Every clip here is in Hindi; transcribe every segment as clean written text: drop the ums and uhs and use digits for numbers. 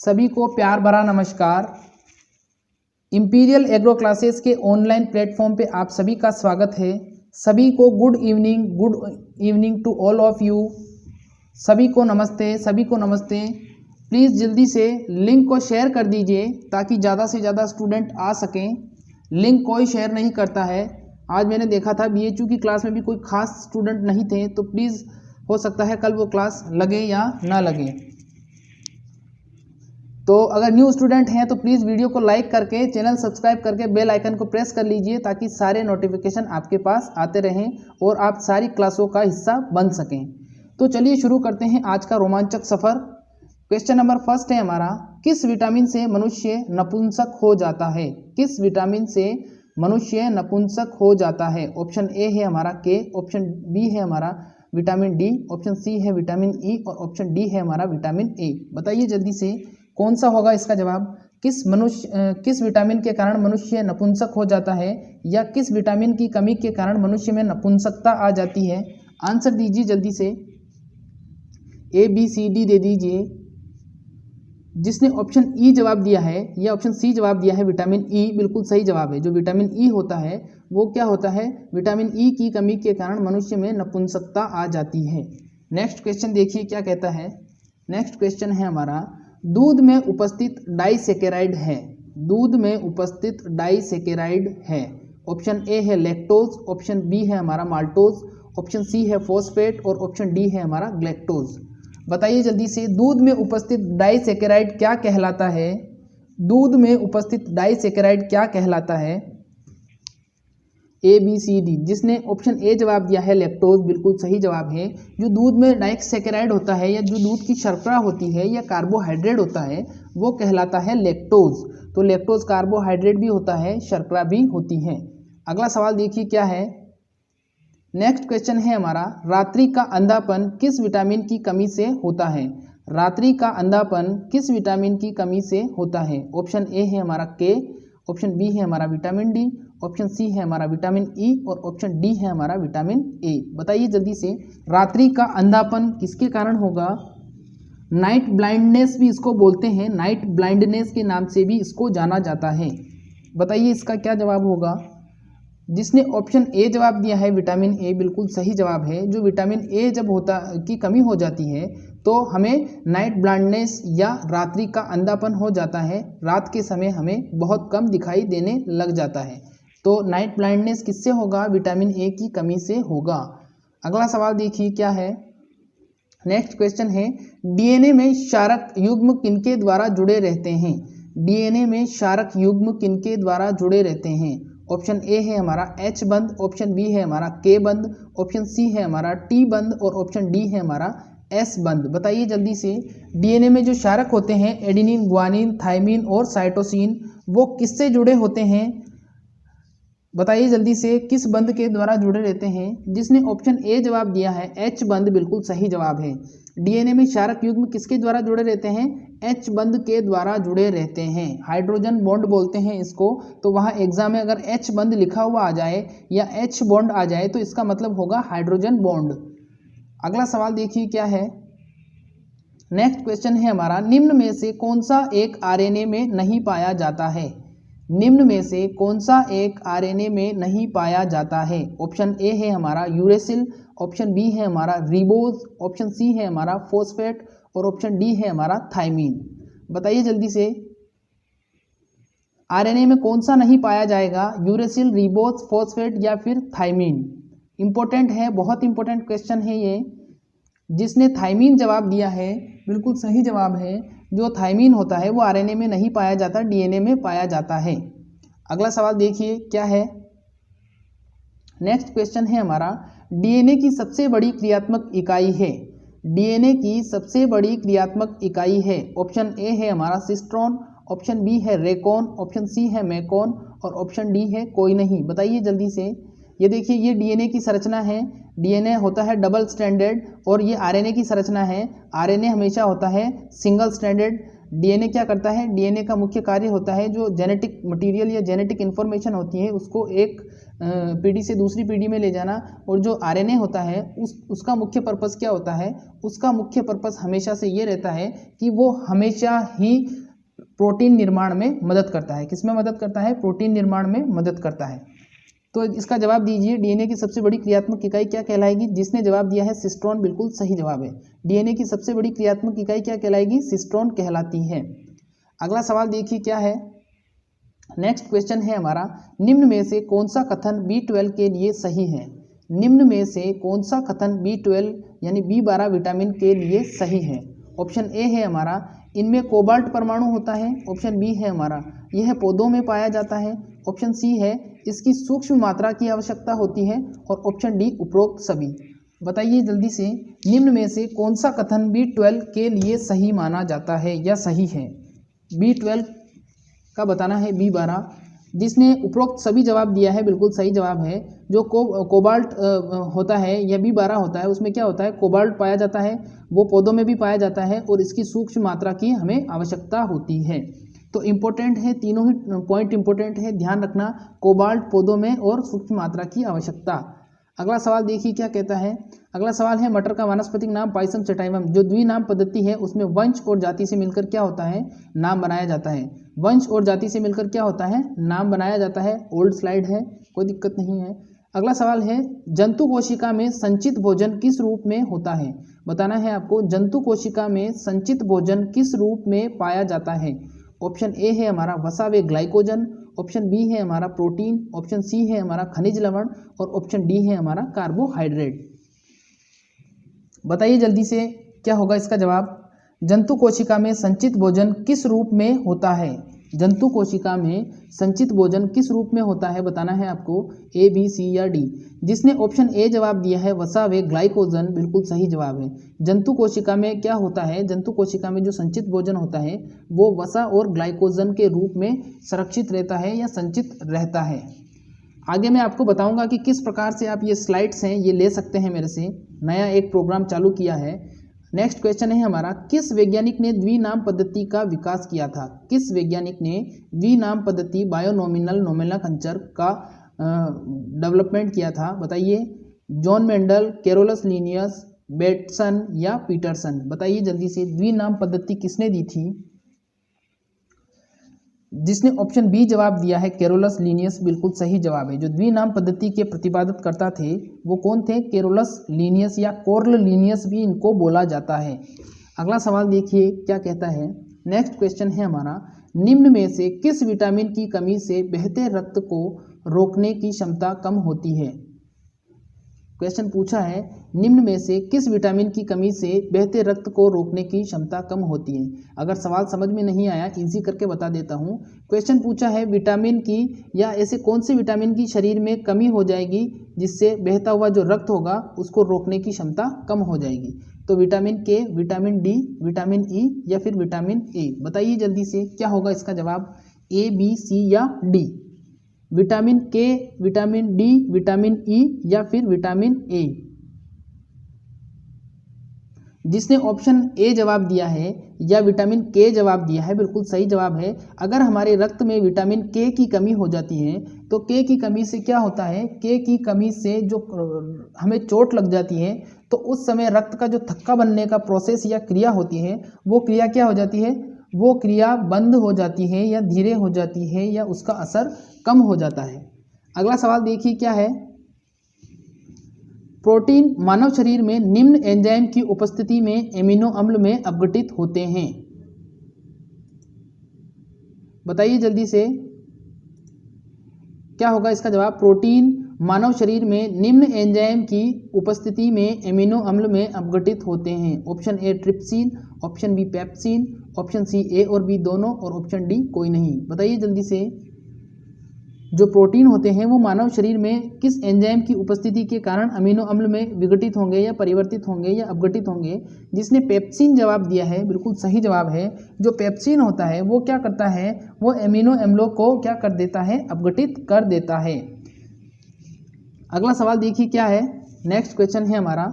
सभी को प्यार भरा नमस्कार। इंपीरियल एग्रो क्लासेस के ऑनलाइन प्लेटफॉर्म पे आप सभी का स्वागत है। सभी को good evening to all of you. सभी को नमस्ते। प्लीज़ जल्दी से लिंक को शेयर कर दीजिए ताकि ज़्यादा से ज़्यादा स्टूडेंट आ सकें। लिंक कोई शेयर नहीं करता है। आज मैंने देखा था BHU की क्लास में भी कोई ख़ास स्टूडेंट नहीं थे, तो प्लीज़ हो सकता है कल वो क्लास लगे या ना लगे। तो अगर न्यू स्टूडेंट हैं तो प्लीज़ वीडियो को लाइक करके चैनल सब्सक्राइब करके बेल आइकन को प्रेस कर लीजिए ताकि सारे नोटिफिकेशन आपके पास आते रहें और आप सारी क्लासों का हिस्सा बन सकें। तो चलिए शुरू करते हैं आज का रोमांचक सफ़र। क्वेश्चन नंबर फर्स्ट है हमारा, किस विटामिन से मनुष्य नपुंसक हो जाता है? किस विटामिन से मनुष्य नपुंसक हो जाता है? ऑप्शन ए है हमारा K, ऑप्शन बी है हमारा विटामिन D, ऑप्शन सी है विटामिन E और ऑप्शन डी है हमारा विटामिन A। बताइए जल्दी से कौन सा होगा इसका जवाब। किस विटामिन के कारण मनुष्य नपुंसक हो जाता है या किस विटामिन की कमी के कारण मनुष्य में नपुंसकता आ जाती है? आंसर दीजिए जल्दी से, ABCD दे दीजिए। जिसने ऑप्शन E जवाब दिया है या ऑप्शन सी जवाब दिया है विटामिन E, बिल्कुल सही जवाब है। जो विटामिन E होता है वो क्या होता है? विटामिन E की कमी के कारण मनुष्य में नपुंसकता आ जाती है। नेक्स्ट क्वेश्चन देखिए क्या कहता है। नेक्स्ट क्वेश्चन है हमारा, दूध में उपस्थित डाइसेकेराइड है। दूध में उपस्थित डाइसेकेराइड है। ऑप्शन ए है लैक्टोज, ऑप्शन बी है हमारा माल्टोज, ऑप्शन सी है फॉस्फेट और ऑप्शन डी है हमारा ग्लैक्टोज। बताइए जल्दी से दूध में उपस्थित डाइसेकेराइड क्या कहलाता है? दूध में उपस्थित डाइसेकेराइड क्या कहलाता है? ABCD। जिसने ऑप्शन ए जवाब दिया है लैक्टोज, बिल्कुल सही जवाब है। जो दूध में डाइसेकेराइड होता है या जो दूध की शर्करा होती है या कार्बोहाइड्रेट होता है वो कहलाता है लैक्टोज। तो लैक्टोज कार्बोहाइड्रेट भी होता है, शर्करा भी होती है। अगला सवाल देखिए क्या है। नेक्स्ट क्वेश्चन है हमारा, रात्रि का अंधापन किस विटामिन की कमी से होता है? रात्रि का अंधापन किस विटामिन की कमी से होता है? ऑप्शन ए है हमारा K, ऑप्शन बी है हमारा विटामिन D, ऑप्शन सी है हमारा विटामिन E और ऑप्शन डी है हमारा विटामिन A। बताइए जल्दी से रात्रि का अंधापन किसके कारण होगा? नाइट ब्लाइंडनेस भी इसको बोलते हैं, नाइट ब्लाइंडनेस के नाम से भी इसको जाना जाता है। बताइए इसका क्या जवाब होगा। जिसने ऑप्शन ए जवाब दिया है विटामिन A, बिल्कुल सही जवाब है। जो विटामिन A जब की कमी हो जाती है तो हमें नाइट ब्लाइंडनेस या रात्रि का अंधापन हो जाता है। रात के समय हमें बहुत कम दिखाई देने लग जाता है। तो नाइट ब्लाइंडनेस किससे होगा? विटामिन A की कमी से होगा। अगला सवाल देखिए क्या है। नेक्स्ट क्वेश्चन है, DNA में क्षारक युग्म किनके द्वारा जुड़े रहते हैं? DNA में क्षारक युग्म किनके द्वारा जुड़े रहते हैं? ऑप्शन ए है हमारा H बंद, ऑप्शन बी है हमारा K बंद, ऑप्शन सी है हमारा T बंद और ऑप्शन डी है हमारा S बंद। बताइए जल्दी से DNA में जो क्षारक होते हैं एडेनिन, ग्वानिन, थाइमिन और साइटोसिन, वो किससे जुड़े होते हैं? बताइए जल्दी से किस बंद के द्वारा जुड़े रहते हैं? जिसने ऑप्शन ए जवाब दिया है H बंद, बिल्कुल सही जवाब है। DNA में क्षारक युग्म किसके द्वारा जुड़े रहते हैं? H बंद के द्वारा जुड़े रहते हैं। हाइड्रोजन बॉन्ड बोलते हैं इसको। तो वहाँ एग्जाम में अगर H बंद लिखा हुआ आ जाए या H बॉन्ड आ जाए तो इसका मतलब होगा हाइड्रोजन बॉन्ड। अगला सवाल देखिए क्या है। नेक्स्ट क्वेश्चन है हमारा, निम्न में से कौन सा एक RNA में नहीं पाया जाता है? निम्न में से कौन सा एक RNA में नहीं पाया जाता है? ऑप्शन ए है हमारा यूरेसिल, ऑप्शन बी है हमारा रिबोज, ऑप्शन सी है हमारा फॉस्फेट और ऑप्शन डी है हमारा थाइमीन। बताइए जल्दी से RNA में कौन सा नहीं पाया जाएगा? यूरेसिल, रिबोज, फॉस्फेट या फिर थाइमीन। इंपॉर्टेंट है, बहुत इंपॉर्टेंट क्वेश्चन है ये। जिसने थाइमीन जवाब दिया है बिल्कुल सही जवाब है। जो थाइमीन होता है वो RNA में नहीं पाया जाता, DNA में पाया जाता है। अगला सवाल देखिए क्या है। नेक्स्ट क्वेश्चन है हमारा, DNA की सबसे बड़ी क्रियात्मक इकाई है। DNA की सबसे बड़ी क्रियात्मक इकाई है। ऑप्शन ए है हमारा सिस्ट्रॉन, ऑप्शन बी है रेकॉन, ऑप्शन सी है मैकॉन और ऑप्शन डी है कोई नहीं। बताइए जल्दी से। ये देखिए ये DNA की संरचना है। DNA होता है डबल स्ट्रैंडेड और ये RNA की संरचना है। RNA हमेशा होता है सिंगल स्ट्रैंडेड। DNA क्या करता है? DNA का मुख्य कार्य होता है जो जेनेटिक मटेरियल या जेनेटिक इन्फॉर्मेशन होती है उसको एक पीढ़ी से दूसरी पीढ़ी में ले जाना। और जो आरएनए होता है उसका मुख्य पर्पस क्या होता है? उसका मुख्य पर्पस हमेशा से ये रहता है कि वो हमेशा ही प्रोटीन निर्माण में मदद करता है। किसमें मदद करता है? प्रोटीन निर्माण में मदद करता है। तो इसका जवाब दीजिए, डीएनए की सबसे बड़ी क्रियात्मक इकाई क्या कहलाएगी? जिसने जवाब दिया है सिस्ट्रॉन, बिल्कुल सही जवाब है। डीएनए की सबसे बड़ी क्रियात्मक इकाई क्या कहलाएगी? सिस्ट्रॉन कहलाती है। अगला सवाल देखिए क्या है। नेक्स्ट क्वेश्चन है हमारा, निम्न में से कौन सा कथन B12 के लिए सही है? निम्न में से कौन सा कथन B12 यानी B12 विटामिन के लिए सही है? ऑप्शन ए है हमारा, इनमें कोबाल्ट परमाणु होता है। ऑप्शन बी है हमारा, यह पौधों में पाया जाता है। ऑप्शन सी है, इसकी सूक्ष्म मात्रा की आवश्यकता होती है। और ऑप्शन डी, उपरोक्त सभी। बताइए जल्दी से, निम्न में से कौन सा कथन B12 के लिए सही माना जाता है या सही है? B12 का बताना है B12। जिसने उपरोक्त सभी जवाब दिया है बिल्कुल सही जवाब है। जो कोबाल्ट होता है या B12 होता है, उसमें क्या होता है? कोबाल्ट पाया जाता है, वो पौधों में भी पाया जाता है और इसकी सूक्ष्म मात्रा की हमें आवश्यकता होती है। तो इम्पोर्टेंट है, तीनों ही पॉइंट इम्पोर्टेंट है, ध्यान रखना। कोबाल्ट पौधों में और सूक्ष्म मात्रा की आवश्यकता। अगला सवाल देखिए क्या कहता है। अगला सवाल है, मटर का वानस्पतिक नाम पाइसम चटाइवम। जो द्विनाम पद्धति है उसमें वंश और जाति से मिलकर क्या होता है? नाम बनाया जाता है। वंश और जाति से मिलकर क्या होता है? नाम बनाया जाता है। ओल्ड स्लाइड है, कोई दिक्कत नहीं है। अगला सवाल है, जंतु कोशिका में संचित भोजन किस रूप में होता है? बताना है आपको, जंतु कोशिका में संचित भोजन किस रूप में पाया जाता है? ऑप्शन ए है हमारा वसा व ग्लाइकोजन। ऑप्शन बी है हमारा प्रोटीन। ऑप्शन सी है हमारा खनिज लवण। और ऑप्शन डी है हमारा कार्बोहाइड्रेट। बताइए जल्दी से क्या होगा इसका जवाब। जंतु कोशिका में संचित भोजन किस रूप में होता है? जंतु कोशिका में संचित भोजन किस रूप में होता है? बताना है आपको, ए, बी, सी या डी। जिसने ऑप्शन ए जवाब दिया है वसा व ग्लाइकोजन, बिल्कुल सही जवाब है। जंतु कोशिका में क्या होता है? जंतु कोशिका में जो संचित भोजन होता है वो वसा और ग्लाइकोजन के रूप में संरक्षित रहता है या संचित रहता है। आगे मैं आपको बताऊंगा कि किस प्रकार से आप ये स्लाइड्स हैं ये ले सकते हैं मेरे से। नया एक प्रोग्राम चालू किया है। नेक्स्ट क्वेश्चन है हमारा, किस वैज्ञानिक ने द्विनाम पद्धति का विकास किया था? किस वैज्ञानिक ने द्विनाम पद्धति बायोनॉमिनल नोमेनक्लेचर का डेवलपमेंट किया था? बताइए, John Mendel, Carolus Linnaeus, Bateson या पीटरसन। बताइए जल्दी से, द्विनाम पद्धति किसने दी थी? जिसने ऑप्शन बी जवाब दिया है कैरोलस लिनियस, बिल्कुल सही जवाब है। जो द्विनाम पद्धति के प्रतिपादक करता थे वो कौन थे? कैरोलस लिनियस या कोर्ल लिनियस भी इनको बोला जाता है। अगला सवाल देखिए क्या कहता है। नेक्स्ट क्वेश्चन है हमारा, निम्न में से किस विटामिन की कमी से बहते रक्त को रोकने की क्षमता कम होती है? क्वेश्चन पूछा है, निम्न में से किस विटामिन की कमी से बहते रक्त को रोकने की क्षमता कम होती है? अगर सवाल समझ में नहीं आया इजी करके बता देता हूँ। क्वेश्चन पूछा है विटामिन की या ऐसे कौन से विटामिन की शरीर में कमी हो जाएगी जिससे बहता हुआ जो रक्त होगा उसको रोकने की क्षमता कम हो जाएगी? तो विटामिन के, विटामिन डी, विटामिन ई या फिर विटामिन ए। बताइए जल्दी से क्या होगा इसका जवाब, ए, बी, सी या डी? विटामिन के, विटामिन डी, विटामिन ई या फिर विटामिन ए? जिसने ऑप्शन ए जवाब दिया है या विटामिन के जवाब दिया है बिल्कुल सही जवाब है। अगर हमारे रक्त में विटामिन के की कमी हो जाती है तो के की कमी से क्या होता है? के की कमी से जो हमें चोट लग जाती है तो उस समय रक्त का जो थक्का बनने का प्रोसेस या क्रिया होती है वो क्रिया क्या हो जाती है? वो क्रिया बंद हो जाती है या धीरे हो जाती है या उसका असर कम हो जाता है। अगला सवाल देखिए क्या है। प्रोटीन मानव शरीर में निम्न एंजाइम की उपस्थिति में एमिनो अम्ल में अपघटित होते हैं। बताइए जल्दी से क्या होगा इसका जवाब। प्रोटीन मानव शरीर में निम्न एंजाइम की उपस्थिति में एमिनो अम्ल में अपघटित होते हैं। Option A trypsin, option B pepsin, option C A और बी दोनों और ऑप्शन डी कोई नहीं। बताइए जल्दी से, जो प्रोटीन होते हैं वो मानव शरीर में किस एंजाइम की उपस्थिति के कारण अमीनो अम्ल में विघटित होंगे या परिवर्तित होंगे या अपघटित होंगे? जिसने पेप्सिन जवाब दिया है बिल्कुल सही जवाब है। जो पेप्सिन होता है वो क्या करता है? वो एमिनो अम्लों को क्या कर देता है? अपघटित कर देता है। अगला सवाल देखिए क्या है। नेक्स्ट क्वेश्चन है हमारा,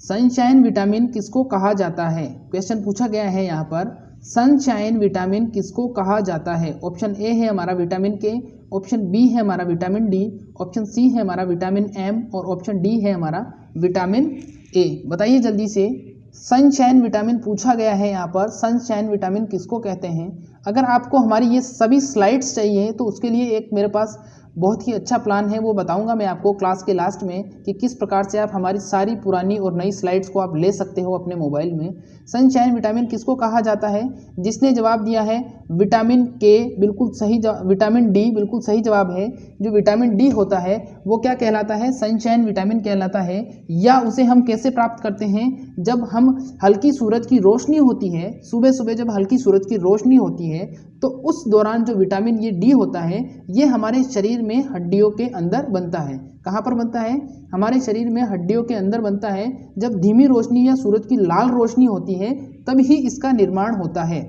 सनशाइन विटामिन किसको कहा जाता है? क्वेश्चन पूछा गया है यहाँ पर, सनशाइन विटामिन किसको कहा जाता है? ऑप्शन ए है हमारा विटामिन के, ऑप्शन बी है हमारा विटामिन डी, ऑप्शन सी है हमारा विटामिन एम और ऑप्शन डी है हमारा विटामिन ए। बताइए जल्दी से, सनशाइन विटामिन पूछा गया है यहाँ पर, सनशाइन विटामिन किसको कहते हैं? अगर आपको हमारी ये सभी स्लाइड्स चाहिए तो उसके लिए एक मेरे पास बहुत ही अच्छा प्लान है, वो बताऊंगा मैं आपको क्लास के लास्ट में कि किस प्रकार से आप हमारी सारी पुरानी और नई स्लाइड्स को आप ले सकते हो अपने मोबाइल में। सनशाइन विटामिन किसको कहा जाता है? जिसने जवाब दिया है विटामिन के बिल्कुल सही, विटामिन डी बिल्कुल सही जवाब है। जो विटामिन डी होता है वो क्या कहलाता है? सनशाइन विटामिन कहलाता है। या उसे हम कैसे प्राप्त करते हैं? जब हम हल्की सूरज की रोशनी होती है, सुबह सुबह जब हल्की सूरज की रोशनी होती है तो उस दौरान जो विटामिन ये डी होता है ये हमारे शरीर में हड्डियों के अंदर बनता है। कहाँ पर बनता है? हमारे शरीर में हड्डियों के अंदर बनता है। जब धीमी रोशनी या सूरज की लाल रोशनी होती है तब ही इसका निर्माण होता है।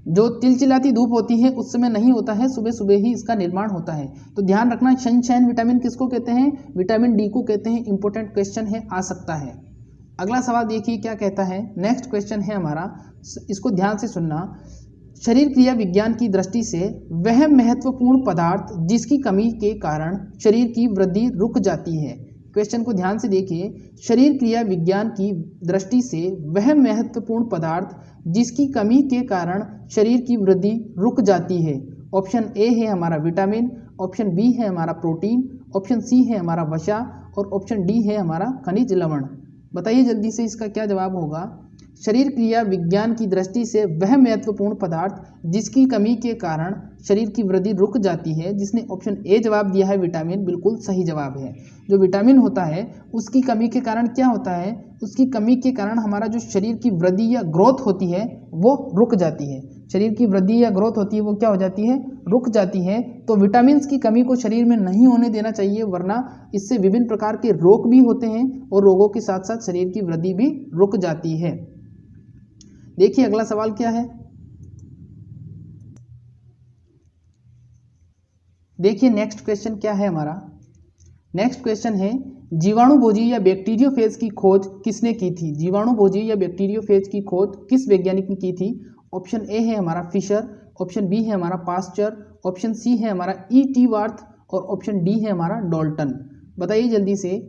जो चिलचिलाती धूप होती है उस समय नहीं होता है, सुबह सुबह ही इसका निर्माण होता है। तो ध्यान रखना, सनशाइन विटामिन किसको कहते हैं? विटामिन डी को कहते हैं। इंपॉर्टेंट क्वेश्चन है, आ सकता है। अगला सवाल देखिए क्या कहता है। नेक्स्ट क्वेश्चन है हमारा, इसको ध्यान से सुनना। शरीर क्रिया विज्ञान की दृष्टि से वह महत्वपूर्ण पदार्थ जिसकी कमी के कारण शरीर की वृद्धि रुक जाती है। क्वेश्चन को ध्यान से देखिए। शरीर क्रिया विज्ञान की दृष्टि से वह महत्वपूर्ण पदार्थ जिसकी कमी के कारण शरीर की वृद्धि रुक जाती है। ऑप्शन ए है हमारा विटामिन, ऑप्शन बी है हमारा प्रोटीन, ऑप्शन सी है हमारा वसा और ऑप्शन डी है हमारा खनिज लवण। बताइए जल्दी से इसका क्या जवाब होगा? शरीर क्रिया विज्ञान की दृष्टि से वह महत्वपूर्ण पदार्थ जिसकी कमी के कारण शरीर की वृद्धि रुक जाती है। जिसने ऑप्शन ए जवाब दिया है विटामिन, बिल्कुल सही जवाब है। जो विटामिन होता है उसकी कमी के कारण क्या होता है? उसकी कमी के कारण हमारा जो शरीर की वृद्धि या ग्रोथ होती है वो रुक जाती है। शरीर की वृद्धि या ग्रोथ होती है वो क्या हो जाती है? रुक जाती है। तो विटामिन की कमी को शरीर में नहीं होने देना चाहिए, वरना इससे विभिन्न प्रकार के रोग भी होते हैं और रोगों के साथ साथ शरीर की वृद्धि भी रुक जाती है। देखिए अगला सवाल क्या है। देखिए नेक्स्ट क्वेश्चन क्या है हमारा। नेक्स्ट क्वेश्चन है, जीवाणुभोजी या बैक्टीरियोफेज की खोज किसने की थी? जीवाणुभोजी या बैक्टीरियोफेज की खोज किस वैज्ञानिक ने की थी? ऑप्शन ए है हमारा फिशर, ऑप्शन बी है हमारा पास्चर, ऑप्शन सी है हमारा E.T. वार्थ और ऑप्शन डी है हमारा डाल्टन। बताइए जल्दी से।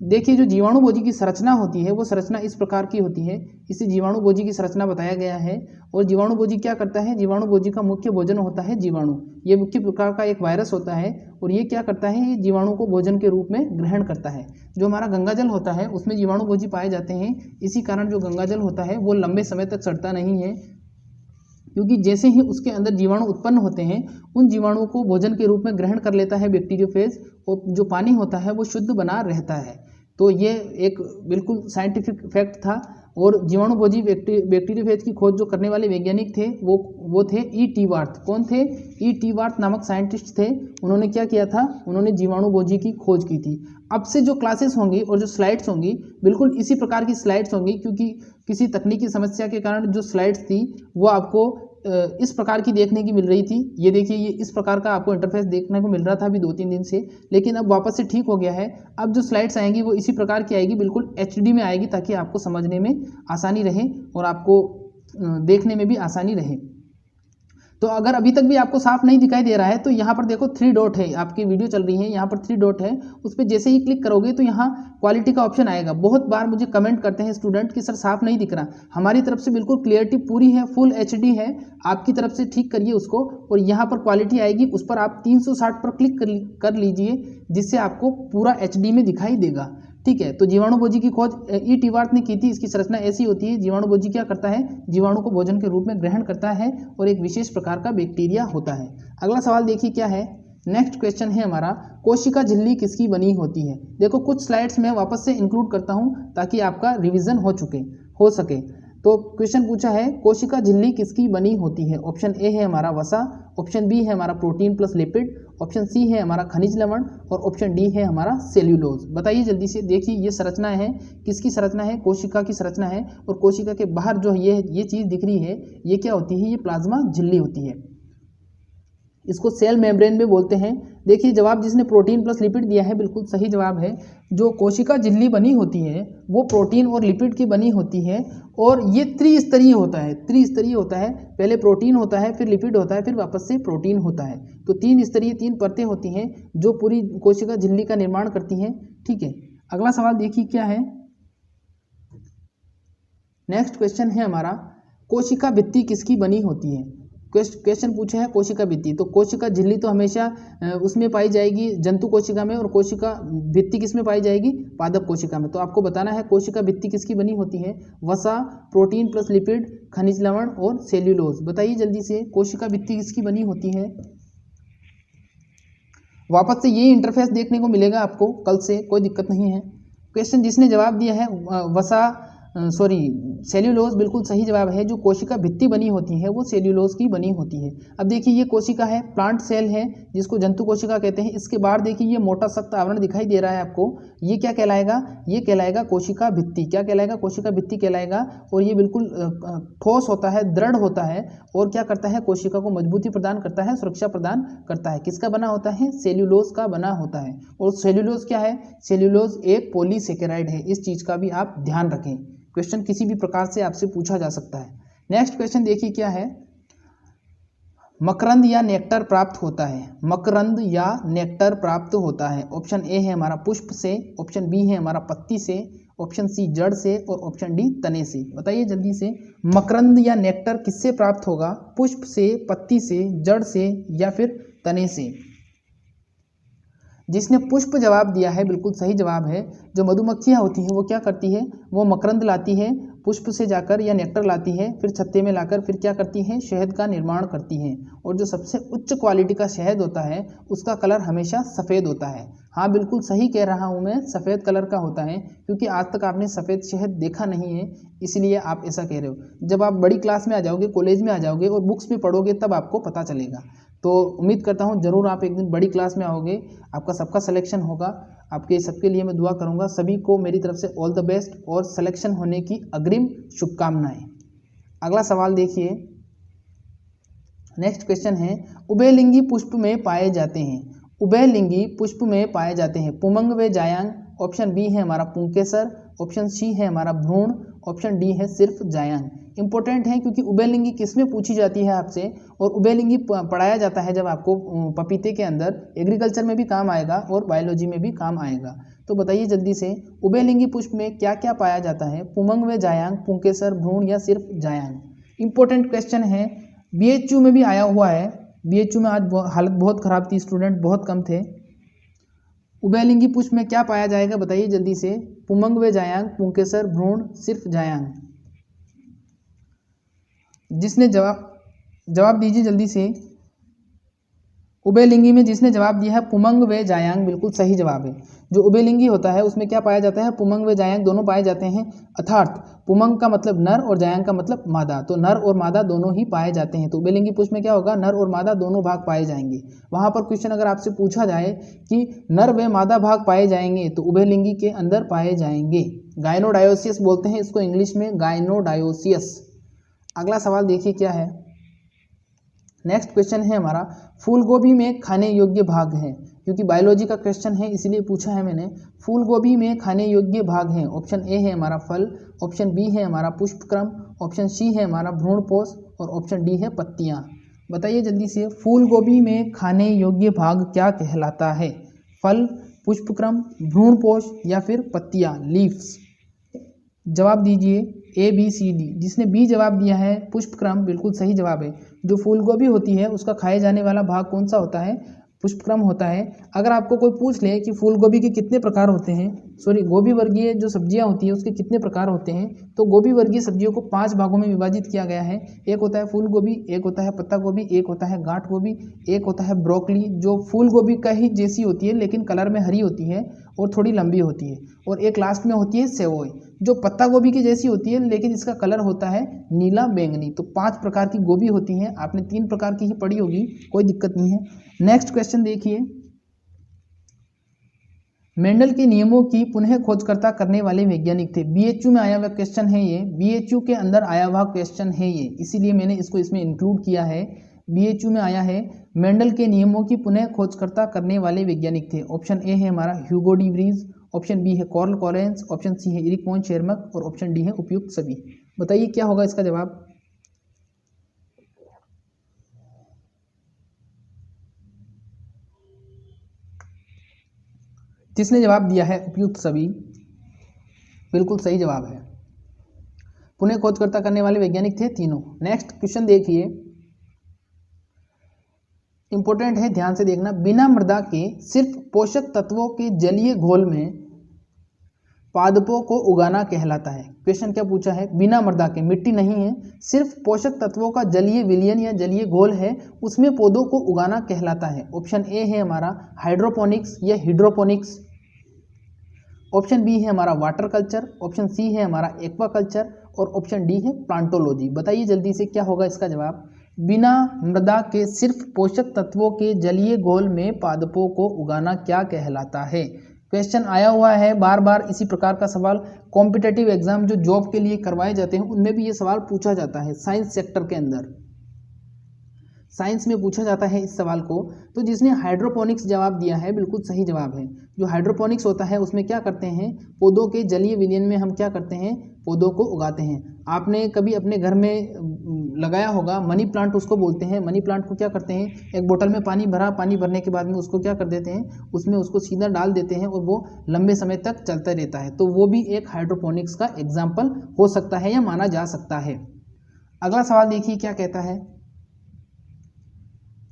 देखिए जो जीवाणुभोजी की संरचना होती है वो संरचना इस प्रकार की होती है। इसे जीवाणुभोजी की संरचना बताया गया है। और जीवाणुभोजी क्या करता है? जीवाणुभोजी का मुख्य भोजन होता है जीवाणु। ये मुख्य प्रकार का एक वायरस होता है और ये क्या करता है? ये जीवाणु को भोजन के रूप में ग्रहण करता है। जो हमारा गंगाजल होता है उसमें जीवाणुभोजी पाए जाते हैं। इसी कारण जो गंगाजल होता है वो लंबे समय तक सड़ता नहीं है, क्योंकि जैसे ही उसके अंदर जीवाणु उत्पन्न होते हैं उन जीवाणुओं को भोजन के रूप में ग्रहण कर लेता है बैक्टीरियोफेज और जो पानी होता है वो शुद्ध बना रहता है। तो ये एक बिल्कुल साइंटिफिक फैक्ट था। और जीवाणुभोजी बैक्टीरियोफेज की खोज जो करने वाले वैज्ञानिक थे वो थे E.T. वार्थ। कौन थे? E.T. वार्थ नामक साइंटिस्ट थे। उन्होंने क्या किया था? उन्होंने जीवाणुभोजी की खोज की थी। अब से जो क्लासेस होंगी और जो स्लाइड्स होंगी बिल्कुल इसी प्रकार की स्लाइड्स होंगी, क्योंकि किसी तकनीकी समस्या के कारण जो स्लाइड्स थी वो आपको इस प्रकार की देखने की मिल रही थी। ये देखिए, ये इस प्रकार का आपको इंटरफेस देखने को मिल रहा था अभी 2-3 दिन से, लेकिन अब वापस से ठीक हो गया है। अब जो स्लाइड्स आएंगी वो इसी प्रकार की आएगी, बिल्कुल HD में आएगी, ताकि आपको समझने में आसानी रहे और आपको देखने में भी आसानी रहे। तो अगर अभी तक भी आपको साफ नहीं दिखाई दे रहा है तो यहाँ पर देखो 3 डॉट है, आपकी वीडियो चल रही है, यहाँ पर 3 डॉट है, उस पर जैसे ही क्लिक करोगे तो यहाँ क्वालिटी का ऑप्शन आएगा। बहुत बार मुझे कमेंट करते हैं स्टूडेंट कि सर साफ नहीं दिख रहा। हमारी तरफ से बिल्कुल क्लियरिटी पूरी है, फुल HD है, आपकी तरफ से ठीक करिए उसको। और यहाँ पर क्वालिटी आएगी, उस पर आप 360 पर क्लिक कर लीजिए, जिससे आपको पूरा HD में दिखाई देगा। ठीक है। तो जीवाणुभोजी की खोज E.T. वार्थ ने की थी। इसकी संरचना ऐसी होती है, जीवाणुभोजी क्या करता है? जीवाणु को भोजन के रूप में ग्रहण करता है और एक विशेष प्रकार का बैक्टीरिया होता है। अगला सवाल देखिए क्या है। नेक्स्ट क्वेश्चन है हमारा, कोशिका झिल्ली किसकी बनी होती है? देखो कुछ स्लाइड्स में वापस से इंक्लूड करता हूं ताकि आपका रिवीजन हो सके। तो क्वेश्चन पूछा है, कोशिका झिल्ली किसकी बनी होती है? ऑप्शन ए है हमारा वसा, ऑप्शन बी है हमारा protein plus lipid, option C है हमारा खनिज लवण और ऑप्शन डी है हमारा सेल्यूलोज। बताइए जल्दी से। देखिए ये संरचना है, किसकी संरचना है? कोशिका की संरचना है। और कोशिका के बाहर जो ये चीज़ दिख रही है, ये क्या होती है? ये प्लाज्मा झिल्ली होती है। इसको सेल मेम्ब्रेन भी बोलते हैं। देखिए जवाब जिसने प्रोटीन प्लस लिपिड दिया है बिल्कुल सही जवाब है। जो कोशिका झिल्ली बनी होती है वो प्रोटीन और लिपिड की बनी होती है और ये त्रिस्तरीय होता है। त्रिस्तरीय होता है, पहले प्रोटीन होता है, फिर लिपिड होता है, फिर वापस से प्रोटीन होता है। तो 3 स्तरीय 3 परतें होती हैं जो पूरी कोशिका झिल्ली का निर्माण करती हैं। ठीक है, अगला सवाल देखिए क्या है। नेक्स्ट क्वेश्चन है हमारा, कोशिका भित्ति किसकी बनी होती है। क्वेश्चन पूछा है कोशिका भित्ति, तो कोशिका झिल्ली तो हमेशा उसमें पाई जाएगी जंतु कोशिका में, और कोशिका भित्ति किस में पाई जाएगी, पादप कोशिका में। तो आपको बताना है कोशिका भित्ति किसकी बनी होती है। वसा, प्रोटीन प्लस लिपिड, खनिज लवण और सेल्यूलोज। बताइए जल्दी से कोशिका भित्ति किसकी बनी होती है। वापस से ये इंटरफेस देखने को मिलेगा आपको कल से, कोई दिक्कत नहीं है। क्वेश्चन जिसने जवाब दिया है सेल्यूलोज बिल्कुल सही जवाब है। जो कोशिका भित्ति बनी होती है वो सेल्यूलोज की बनी होती है। अब देखिए ये कोशिका है, प्लांट सेल है जिसको जंतु कोशिका कहते हैं। इसके बाहर देखिए ये मोटा सख्त आवरण दिखाई दे रहा है आपको, ये क्या कहलाएगा, ये कहलाएगा कोशिका भित्ति। क्या कहलाएगा, कोशिका भित्ति कहलाएगा। और ये बिल्कुल ठोस होता है, दृढ़ होता है और क्या करता है, कोशिका को मजबूती प्रदान करता है, सुरक्षा प्रदान करता है। किसका बना होता है, सेल्यूलोज का बना होता है। और सेल्यूलोज क्या है, सेल्यूलोज एक पॉलीसेकेराइड है। इस चीज का भी आप ध्यान रखें, क्वेश्चन किसी भी प्रकार से आपसे पूछा जा सकता है। नेक्स्ट क्वेश्चन देखिए क्या है। मकरंद या नेक्टर प्राप्त होता है। मकरंद या नेक्टर प्राप्त होता है। ऑप्शन ए है हमारा पुष्प से, ऑप्शन बी है हमारा पत्ती से, ऑप्शन सी जड़ से और ऑप्शन डी तने से। बताइए जल्दी से, मकरंद या नेक्टर किससे प्राप्त होगा, पुष्प से, पत्ती से, जड़ से या फिर तने से। जिसने पुष्प जवाब दिया है बिल्कुल सही जवाब है। जो मधुमक्खियाँ होती हैं वो क्या करती है, वो मकरंद लाती है पुष्प से जाकर या नेक्टर लाती है, फिर छत्ते में लाकर फिर क्या करती है, शहद का निर्माण करती हैं। और जो सबसे उच्च क्वालिटी का शहद होता है उसका कलर हमेशा सफ़ेद होता है। हाँ बिल्कुल सही कह रहा हूँ मैं, सफ़ेद कलर का होता है, क्योंकि आज तक आपने सफ़ेद शहद देखा नहीं है इसलिए आप ऐसा कह रहे हो। जब आप बड़ी क्लास में आ जाओगे, कॉलेज में आ जाओगे और बुक्स में पढ़ोगे तब आपको पता चलेगा। तो उम्मीद करता हूँ ज़रूर आप एक दिन बड़ी क्लास में आओगे, आपका सबका सिलेक्शन होगा। आपके सबके लिए मैं दुआ करूँगा। सभी को मेरी तरफ से ऑल द बेस्ट और सिलेक्शन होने की अग्रिम शुभकामनाएं। अगला सवाल देखिए। नेक्स्ट क्वेश्चन है, उभयलिंगी पुष्प में पाए जाते हैं। उभयलिंगी पुष्प में पाए जाते हैं पुमंग व जायांग। ऑप्शन बी है हमारा पुंकेसर, ऑप्शन सी है हमारा भ्रूण, ऑप्शन डी है सिर्फ जायांग। इंपॉर्टेंट है क्योंकि उभयलिंगी किस में पूछी जाती है आपसे, और उभयलिंगी पढ़ाया जाता है जब आपको पपीते के अंदर, एग्रीकल्चर में भी काम आएगा और बायोलॉजी में भी काम आएगा। तो बताइए जल्दी से, उभयलिंगी पुष्प में क्या क्या पाया जाता है, पुमंग व जायांग, पुंकेसर, भ्रूण या सिर्फ जायांग। इंपॉर्टेंट क्वेश्चन है, बीएचयू में भी आया हुआ है। बीएचयू में आज हालत बहुत खराब थी, स्टूडेंट बहुत कम थे। उभयलिंगी पुष्प में क्या पाया जाएगा, बताइए जल्दी से, पुमंग व जायांग, पुंकेसर, भ्रूण, सिर्फ जायांग। जिसने जवाब दीजिए जल्दी से। उभयलिंगी में जिसने जवाब दिया है पुमंग व जायांग बिल्कुल सही जवाब है। जो उभयलिंगी होता है उसमें क्या पाया जाता है, पुमंग व जायांग दोनों पाए जाते हैं। अर्थात पुमंग का मतलब नर और जायांग का मतलब मादा, तो नर और मादा दोनों ही पाए जाते हैं। तो उभयलिंगी पुष्प में क्या होगा, नर और मादा दोनों भाग पाए जाएंगे। वहां पर क्वेश्चन अगर आपसे पूछा जाए कि नर व मादा भाग पाए जाएंगे तो उभयलिंगी के अंदर पाए जाएंगे। गायनोडायोसियस बोलते हैं इसको इंग्लिश में, गायनोडायोसियस। अगला सवाल देखिए क्या है। नेक्स्ट क्वेश्चन है हमारा, फूलगोभी में खाने योग्य भाग है। क्योंकि बायोलॉजी का क्वेश्चन है इसलिए पूछा है मैंने। फूलगोभी में खाने योग्य भाग हैं। ऑप्शन ए है हमारा फल, ऑप्शन बी है हमारा पुष्पक्रम, ऑप्शन सी है हमारा भ्रूणपोष और ऑप्शन डी है पत्तियां। बताइए जल्दी से, फूलगोभी में खाने योग्य भाग क्या कहलाता है, फल, पुष्पक्रम, भ्रूणपोष या फिर पत्तियां, लीव्स। जवाब दीजिए ए बी सी डी। जिसने बी जवाब दिया है पुष्पक्रम बिल्कुल सही जवाब है। जो फूलगोभी होती है उसका खाए जाने वाला भाग कौन सा होता है, पुष्पक्रम होता है। अगर आपको कोई पूछ ले कि फूलगोभी के कितने प्रकार होते हैं, गोभी वर्गीय जो सब्जियां होती हैं उसके कितने प्रकार होते हैं, तो गोभी वर्गीय सब्जियों को 5 भागों में विभाजित किया गया है। एक होता है फूल गोभी, एक होता है पत्ता गोभी, एक होता है गांठ गोभी, एक होता है ब्रोकली जो फूल गोभी का ही जैसी होती है लेकिन कलर में हरी होती है और थोड़ी लंबी होती है, और एक लास्ट में होती है सेवोई जो पत्ता गोभी की जैसी होती है लेकिन इसका कलर होता है नीला बैंगनी। तो 5 प्रकार की गोभी होती हैं। आपने 3 प्रकार की ही पढ़ी होगी, कोई दिक्कत नहीं है। नेक्स्ट क्वेश्चन देखिए, मेंडल के नियमों की पुनः खोजकर्ता करने वाले वैज्ञानिक थे। बीएचयू में आया हुआ क्वेश्चन है ये, बीएचयू के अंदर आया हुआ क्वेश्चन है ये, इसीलिए मैंने इसको इसमें इंक्लूड किया है। BHU में आया है, मेंडल के नियमों की पुनः खोजकर्ता करने वाले वैज्ञानिक थे। ऑप्शन ए है हमारा Hugo de Vries, option B है कार्ल लॉरेंस, ऑप्शन सी है एरिक वॉन शेरमक और ऑप्शन डी है उपयुक्त सभी। बताइए क्या होगा इसका जवाब। जिसने जवाब दिया है उपयुक्त सभी, बिल्कुल सही जवाब है। पुनः खोजकर्ता करने वाले वैज्ञानिक थे तीनों। नेक्स्ट क्वेश्चन देखिए, इंपॉर्टेंट है, ध्यान से देखना। बिना मृदा के सिर्फ पोषक तत्वों के जलीय घोल में पादपों को उगाना कहलाता है। क्वेश्चन क्या पूछा है, बिना मृदा के, मिट्टी नहीं है, सिर्फ पोषक तत्वों का जलीय विलयन या जलीय घोल है, उसमें पौधों को उगाना कहलाता है। ऑप्शन ए है हमारा हाइड्रोपोनिक्स या हिड्रोपोनिक्स, ऑप्शन बी है हमारा वाटर कल्चर, ऑप्शन सी है हमारा एक्वा कल्चर और ऑप्शन डी है प्लांटोलॉजी। बताइए जल्दी से क्या होगा इसका जवाब। बिना मृदा के सिर्फ पोषक तत्वों के जलीय घोल में पादपों को उगाना क्या कहलाता है। क्वेश्चन आया हुआ है बार बार इसी प्रकार का सवाल, कॉम्पिटिटिव एग्जाम जो जॉब के लिए करवाए जाते हैं उनमें भी ये सवाल पूछा जाता है। साइंस सेक्टर के अंदर, साइंस में पूछा जाता है इस सवाल को। तो जिसने हाइड्रोपोनिक्स जवाब दिया है बिल्कुल सही जवाब है। जो हाइड्रोपोनिक्स होता है उसमें क्या करते हैं, पौधों के जलीय विलयन में हम क्या करते हैं, पौधों को उगाते हैं। आपने कभी अपने घर में लगाया होगा मनी प्लांट, उसको बोलते हैं। मनी प्लांट को क्या करते हैं, एक बोतल में पानी भरा, पानी भरने के बाद में उसको क्या कर देते हैं, उसमें उसको सीधा डाल देते हैं और वो लंबे समय तक चलता रहता है। तो वो भी एक हाइड्रोपोनिक्स का एग्जाम्पल हो सकता है या माना जा सकता है। अगला सवाल देखिए क्या कहता है।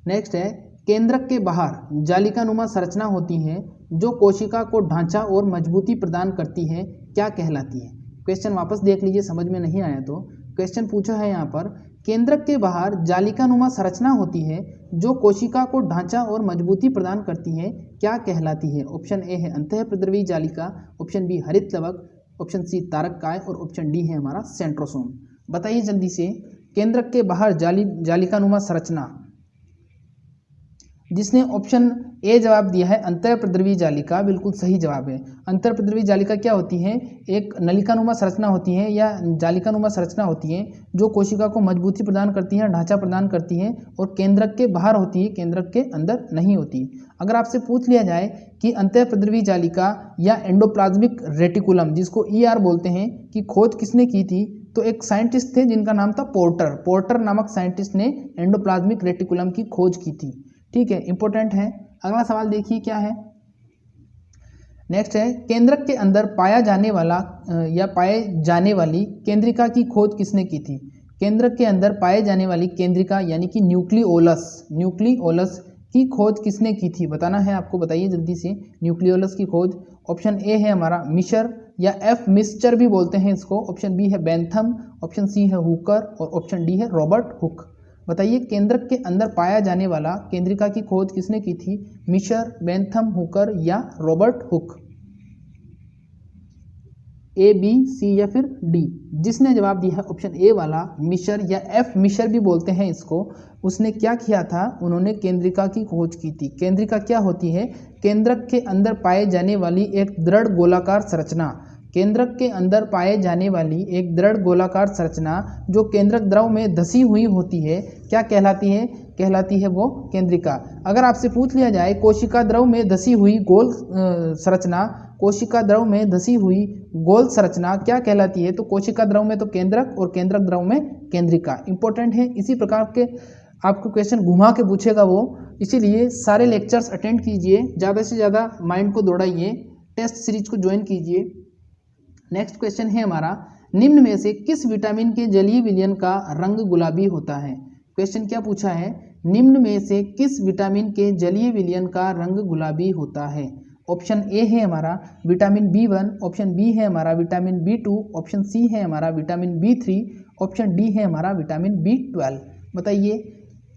नेक्स्ट है, केंद्रक के बाहर जालिकानुमा संरचना होती है जो कोशिका को ढांचा और मजबूती प्रदान करती है, क्या कहलाती है। क्वेश्चन वापस देख लीजिए, समझ में नहीं आया तो। क्वेश्चन पूछा है यहाँ पर, केंद्रक के बाहर जालिकानुमा संरचना होती है जो कोशिका को ढांचा और मजबूती प्रदान करती है, क्या कहलाती है। ऑप्शन ए है अंतःप्रद्रवी जालिका, ऑप्शन बी हरित लवक, ऑप्शन सी तारक काय और ऑप्शन डी है हमारा सेंट्रोसोम। बताइए जल्दी से, केंद्रक के बाहर जालिकानुमा संरचना, जिसने ऑप्शन ए जवाब दिया है अंतःप्रद्रवी जालिका, बिल्कुल सही जवाब है। अंतःप्रद्रवी जालिका क्या होती है, एक नलिकानुमा संरचना होती है या जालिकानुमा संरचना होती है जो कोशिका को मजबूती प्रदान करती है, ढांचा प्रदान करती है और केंद्रक के बाहर होती है, केंद्रक के अंदर नहीं होती। अगर आपसे पूछ लिया जाए कि अंतःप्रद्रवी जालिका या एंडोप्लाज्मिक रेटिकुलम, जिसको ER बोलते हैं, की खोज किसने की थी, तो एक साइंटिस्ट थे जिनका नाम था पोर्टर। पोर्टर नामक साइंटिस्ट ने एंडोप्लाज्मिक रेटिकुलम की खोज की थी। ठीक है, इंपॉर्टेंट है। अगला सवाल देखिए क्या है। नेक्स्ट है, केंद्रक के अंदर पाया जाने वाला या पाए जाने वाली केंद्रिका की खोज किसने की थी। केंद्रक के अंदर पाए जाने वाली केंद्रिका यानी कि न्यूक्लियोलस की खोज किसने की थी, बताना है आपको। बताइए जल्दी से, न्यूक्लियोलस की खोज। ऑप्शन ए है हमारा मिशर या F मिस्चर भी बोलते हैं इसको, ऑप्शन बी है बेंथम, ऑप्शन सी है हुकर और ऑप्शन डी है रॉबर्ट हुक। बताइए केंद्रक के अंदर पाया जाने वाला केंद्रिका की खोज किसने की थी, मिशर, बेंथम, हुकर या Robert Hooke. A, B, C या फिर D। जिसने जवाब दिया है ऑप्शन ए वाला मिशर या F मिशर भी बोलते हैं इसको, उसने क्या किया था, उन्होंने केंद्रिका की खोज की थी। केंद्रिका क्या होती है, केंद्रक के अंदर पाए जाने वाली एक दृढ़ गोलाकार संरचना, केंद्रक के अंदर पाए जाने वाली एक दृढ़ गोलाकार संरचना जो केंद्रक द्रव में धसी हुई होती है, क्या कहलाती है, कहलाती है वो केंद्रिका। अगर आपसे पूछ लिया जाए कोशिका द्रव में धसी हुई गोल संरचना, कोशिका द्रव में धसी हुई गोल संरचना क्या कहलाती है, तो कोशिका द्रव में तो केंद्रक और केंद्रक द्रव में केंद्रिका। इंपॉर्टेंट है, इसी प्रकार के आपको क्वेश्चन घुमा के पूछेगा वो, इसीलिए सारे लेक्चर्स अटेंड कीजिए, ज़्यादा से ज़्यादा माइंड को दौड़ाइए, टेस्ट सीरीज को ज्वाइन कीजिए। नेक्स्ट क्वेश्चन है हमारा, निम्न में से किस विटामिन के जलीय विलयन का रंग गुलाबी होता है। क्वेश्चन क्या पूछा है, निम्न में से किस विटामिन के जलीय विलयन का रंग गुलाबी होता है। ऑप्शन ए है हमारा विटामिन B1, ऑप्शन बी है हमारा विटामिन B2, ऑप्शन सी है हमारा विटामिन B3, ऑप्शन डी है हमारा विटामिन B12। बताइए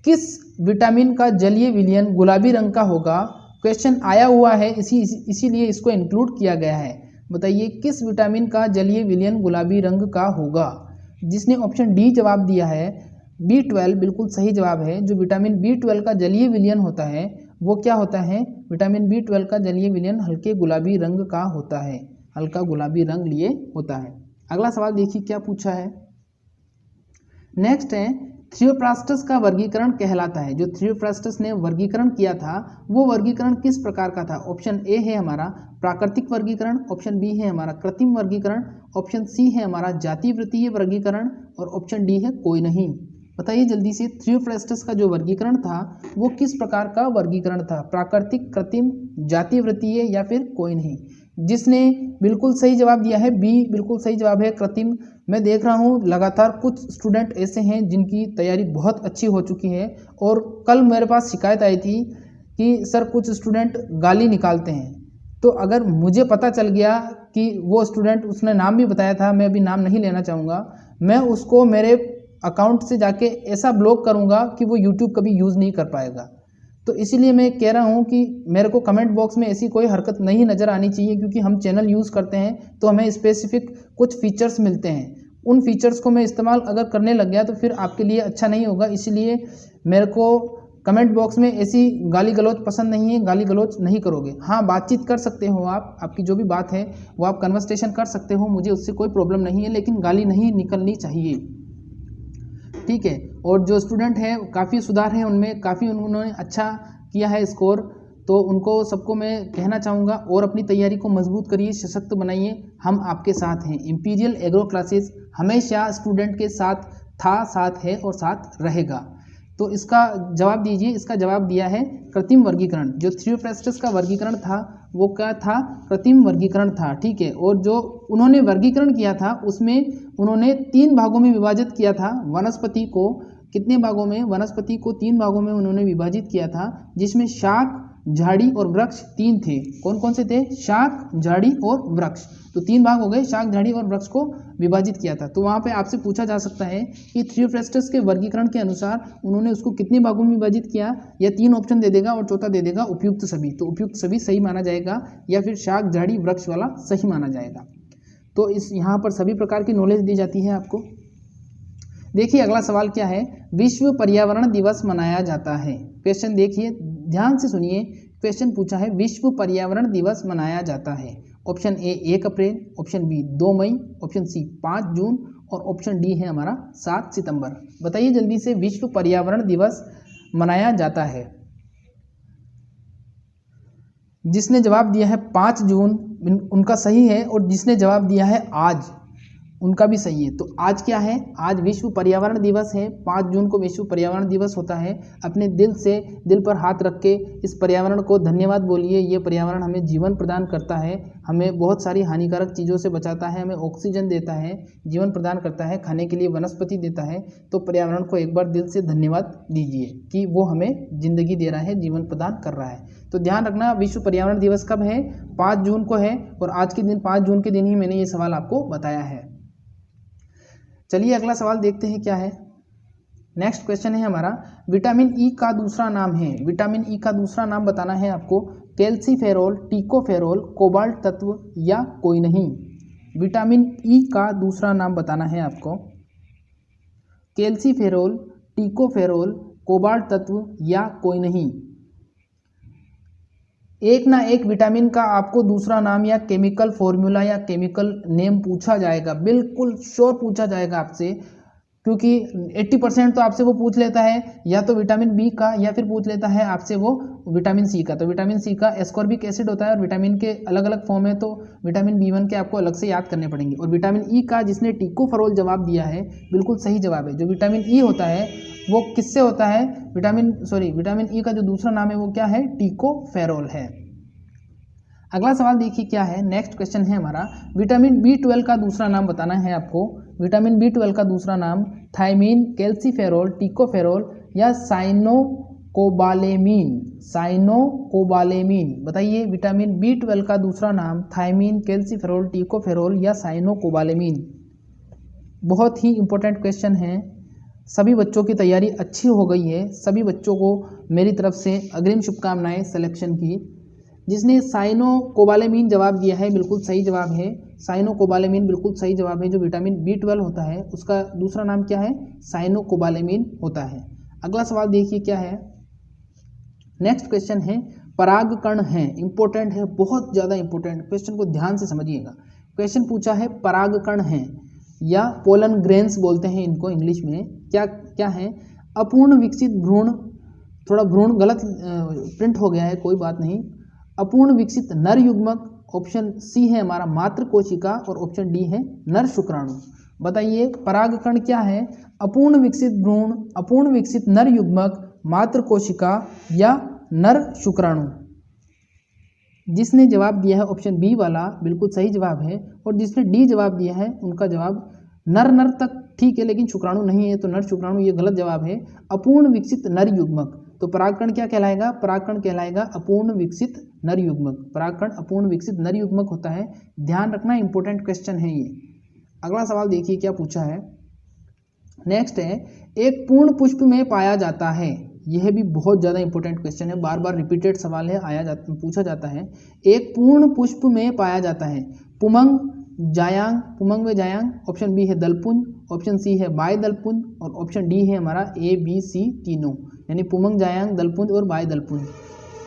किस विटामिन का जलीय विलयन गुलाबी रंग का होगा। क्वेश्चन आया हुआ है इसीलिए इसको इंक्लूड किया गया है। बताइए किस विटामिन का जलीय विलयन गुलाबी रंग का होगा। जिसने ऑप्शन डी जवाब दिया है B12, बिल्कुल सही जवाब है। जो विटामिन B12 का जलीय विलयन होता है वो क्या होता है, विटामिन B12 का जलीय विलयन हल्के गुलाबी रंग का होता है, हल्का गुलाबी रंग लिए होता है। अगला सवाल देखिए क्या पूछा है। नेक्स्ट है, थ्रियोप्लास्टस का वर्गीकरण कहलाता है। जो थ्रियोप्लास्टस ने वर्गीकरण किया था वो वर्गीकरण किस प्रकार का था? ऑप्शन ए है हमारा प्राकृतिक वर्गीकरण, ऑप्शन बी है हमारा कृत्रिम वर्गीकरण, ऑप्शन सी है हमारा जातिवृत्तीय वर्गीकरण और ऑप्शन डी है कोई नहीं। बताइए जल्दी से, थ्रियोप्लास्टस का जो वर्गीकरण था वो किस प्रकार का वर्गीकरण था? प्राकृतिक, कृत्रिम, जातिवृत्तीय या फिर कोई नहीं? जिसने बिल्कुल सही जवाब दिया है बी, बिल्कुल सही जवाब है कृत्रिम। मैं देख रहा हूँ लगातार कुछ स्टूडेंट ऐसे हैं जिनकी तैयारी बहुत अच्छी हो चुकी है और कल मेरे पास शिकायत आई थी कि सर कुछ स्टूडेंट गाली निकालते हैं। तो अगर मुझे पता चल गया कि वो स्टूडेंट, उसने नाम भी बताया था, मैं अभी नाम नहीं लेना चाहूँगा, मैं उसको मेरे अकाउंट से जाके ऐसा ब्लॉक करूँगा कि वो यूट्यूब कभी यूज़ नहीं कर पाएगा। तो इसीलिए मैं कह रहा हूँ कि मेरे को कमेंट बॉक्स में ऐसी कोई हरकत नहीं नज़र आनी चाहिए, क्योंकि हम चैनल यूज़ करते हैं तो हमें स्पेसिफिक कुछ फीचर्स मिलते हैं। उन फीचर्स को मैं इस्तेमाल अगर करने लग गया तो फिर आपके लिए अच्छा नहीं होगा। इसीलिए मेरे को कमेंट बॉक्स में ऐसी गाली गलौज पसंद नहीं है, गाली गलौज नहीं करोगे। हाँ, बातचीत कर सकते हो आप, आपकी जो भी बात है वो आप कन्वर्सेशन कर सकते हो, मुझे उससे कोई प्रॉब्लम नहीं है, लेकिन गाली नहीं निकलनी चाहिए, ठीक है। और जो स्टूडेंट है काफ़ी सुधार है उनमें, काफ़ी उन्होंने अच्छा किया है स्कोर, तो उनको सबको मैं कहना चाहूँगा और अपनी तैयारी को मजबूत करिए, सशक्त बनाइए। हम आपके साथ हैं। इंपीरियल एग्रो क्लासेस हमेशा स्टूडेंट के साथ था, साथ है और साथ रहेगा। तो इसका जवाब दीजिए। इसका जवाब दिया है कृत्रिम वर्गीकरण। जो थ्रियोप्लास्टस का वर्गीकरण था वो क्या था? कृत्रिम वर्गीकरण था, ठीक है। और जो उन्होंने वर्गीकरण किया था उसमें उन्होंने 3 भागों में विभाजित किया था वनस्पति को। कितने भागों में? वनस्पति को 3 भागों में उन्होंने विभाजित किया था, जिसमें शाक, झाड़ी और वृक्ष 3 थे। कौन कौन से थे? शाक, झाड़ी और वृक्ष। तो 3 भाग हो गए, शाक, झाड़ी और वृक्ष को विभाजित किया था। तो वहाँ पे आपसे पूछा जा सकता है कि थ्रियोप्लास्टस के वर्गीकरण के अनुसार उन्होंने उसको कितने भागों में विभाजित किया, या 3 ऑप्शन दे देगा और चौथा दे देगा उपयुक्त सभी। तो उपयुक्त सभी सही माना जाएगा, या फिर शाक, झाड़ी, वृक्ष वाला सही माना जाएगा। तो इस यहाँ पर सभी प्रकार की नॉलेज दी जाती है आपको। देखिए अगला सवाल क्या है? विश्व पर्यावरण दिवस मनाया जाता है। क्वेश्चन देखिए, ध्यान से सुनिए। क्वेश्चन पूछा है विश्व पर्यावरण दिवस मनाया जाता है। ऑप्शन ए 1 अप्रैल, ऑप्शन बी 2 मई, ऑप्शन सी 5 जून और ऑप्शन डी है हमारा 7 सितंबर। बताइए जल्दी से, विश्व पर्यावरण दिवस मनाया जाता है। जिसने जवाब दिया है 5 जून उनका सही है, और जिसने जवाब दिया है आज उनका भी सही है। तो आज क्या है? आज विश्व पर्यावरण दिवस है। 5 जून को विश्व पर्यावरण दिवस होता है। अपने दिल से दिल पर हाथ रख के इस पर्यावरण को धन्यवाद बोलिए। ये पर्यावरण हमें जीवन प्रदान करता है, हमें बहुत सारी हानिकारक चीज़ों से बचाता है, हमें ऑक्सीजन देता है, जीवन प्रदान करता है, खाने के लिए वनस्पति देता है। तो पर्यावरण को एक बार दिल से धन्यवाद दीजिए कि वो हमें जिंदगी दे रहा है, जीवन प्रदान कर रहा है। तो ध्यान रखना, विश्व पर्यावरण दिवस कब है? 5 जून को है, और आज के दिन 5 जून के दिन ही मैंने ये सवाल आपको बताया है। चलिए अगला सवाल देखते हैं क्या है। नेक्स्ट क्वेश्चन है हमारा, विटामिन ई का दूसरा नाम है। विटामिन ई का दूसरा नाम बताना है आपको। कैल्सीफेरोल, टिकोफेरोल, कोबाल्ट तत्व या कोई नहीं। विटामिन ई का दूसरा नाम बताना है आपको। कैल्सीफेरोल, टिकोफेरोल, कोबाल्ट तत्व या कोई नहीं। एक ना एक विटामिन का आपको दूसरा नाम या केमिकल फॉर्मूला या केमिकल नेम पूछा जाएगा, बिल्कुल श्योर पूछा जाएगा आपसे, क्योंकि 80% तो आपसे वो पूछ लेता है या तो विटामिन बी का, या फिर पूछ लेता है आपसे वो विटामिन सी का। तो विटामिन सी का एस्कॉर्बिक एसिड होता है, और विटामिन के अलग अलग फॉर्म है, तो विटामिन B1 के आपको अलग से याद करने पड़ेंगे। और विटामिन ई का जिसने टिकोफेरोल जवाब दिया है, बिल्कुल सही जवाब है। जो विटामिन ई होता है वो किससे होता है? विटामिन ई का जो दूसरा नाम है वो क्या है? टिकोफेरोल है। अगला सवाल देखिए क्या है। नेक्स्ट क्वेश्चन है हमारा, विटामिन B12 का दूसरा नाम बताना है आपको। विटामिन B12 का दूसरा नाम थायमीन, कैल्सीफेरोल, टिकोफेरोल या साइनोकोबालेमीन। साइनोकोबालेमीन। बताइए, विटामिन B12 का दूसरा नाम थायमीन, कैल्सीफेरोल, टिकोफेरोल या साइनोकोबालेमीन। बहुत ही इंपॉर्टेंट क्वेश्चन है। सभी बच्चों की तैयारी अच्छी हो गई है। सभी बच्चों को मेरी तरफ से अग्रिम शुभकामनाएं सिलेक्शन की। जिसने साइनोकोबालेमीन जवाब दिया है, बिल्कुल सही जवाब है। साइनोकोबालेमीन बिल्कुल सही जवाब है। जो विटामिन B12 होता है उसका दूसरा नाम क्या है? साइनोकोबालेमीन होता है। अगला सवाल देखिए क्या है। नेक्स्ट क्वेश्चन है, परागकण है। इंपॉर्टेंट है, बहुत ज़्यादा इंपॉर्टेंट। क्वेश्चन को ध्यान से समझिएगा। क्वेश्चन पूछा है परागकण है। या पोलन ग्रेन्स बोलते हैं इनको इंग्लिश में। क्या क्या है? अपूर्ण विकसित भ्रूण, थोड़ा भ्रूण गलत प्रिंट हो गया है, कोई बात नहीं। अपूर्ण विकसित नर युग्मक, ऑप्शन सी है हमारा मात्र कोशिका और ऑप्शन डी है नर शुक्राणु। बताइए परागकण क्या है? अपूर्ण विकसित भ्रूण, अपूर्ण विकसित नर युग्मक, मात्र कोशिका या नर शुक्राणु। जिसने जवाब दिया है ऑप्शन बी वाला बिल्कुल सही जवाब है, और जिसने डी जवाब दिया है उनका जवाब नर नर तक ठीक है लेकिन शुक्राणु नहीं है, तो नर शुक्राणु ये गलत जवाब है। अपूर्ण विकसित नर युग्मक, तो परागकण क्या कहलाएगा? परागकण कहलाएगा अपूर्ण विकसित नर युग्मक। परागकण अपूर्ण विकसित नर युग्मक होता है, ध्यान रखना, इंपॉर्टेंट क्वेश्चन है ये। अगला सवाल देखिए क्या पूछा है। नेक्स्ट है, एक पूर्ण पुष्प में पाया जाता है, यह भी बहुत ज़्यादा इंपॉर्टेंट क्वेश्चन है, बार बार रिपीटेड सवाल है, पूछा जाता है। एक पूर्ण पुष्प में पाया जाता है पुमंग, जायांग, पुमंग व जायांग, ऑप्शन बी है दलपुंज, ऑप्शन सी है बाय दलपुंज और ऑप्शन डी है हमारा ए बी सी तीनों, यानी पुमंग, जायांग, दलपुंज और बाय दलपुंज।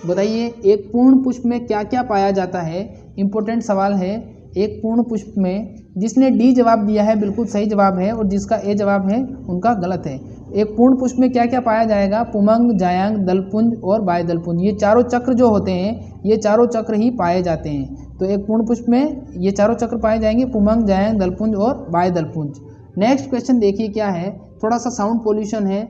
बताइए एक पूर्ण पुष्प में क्या क्या पाया जाता है? इंपॉर्टेंट सवाल है। एक पूर्ण पुष्प में, जिसने डी जवाब दिया है बिल्कुल सही जवाब है, और जिसका ए जवाब है उनका गलत है। एक पूर्ण पुष्प में क्या क्या पाया जाएगा? पुमंग, जायांग, दलपुंज और बाय दलपुंज, ये चारों चक्र जो होते हैं ये चारों चक्र ही पाए जाते हैं। तो एक पूर्ण पुष्प में ये चारों चक्र पाए जाएंगे, पुमंग, जायांग, दलपुंज और बाय दलपुंज। नेक्स्ट क्वेश्चन देखिए क्या है, थोड़ा सा साउंड पोल्यूशन है।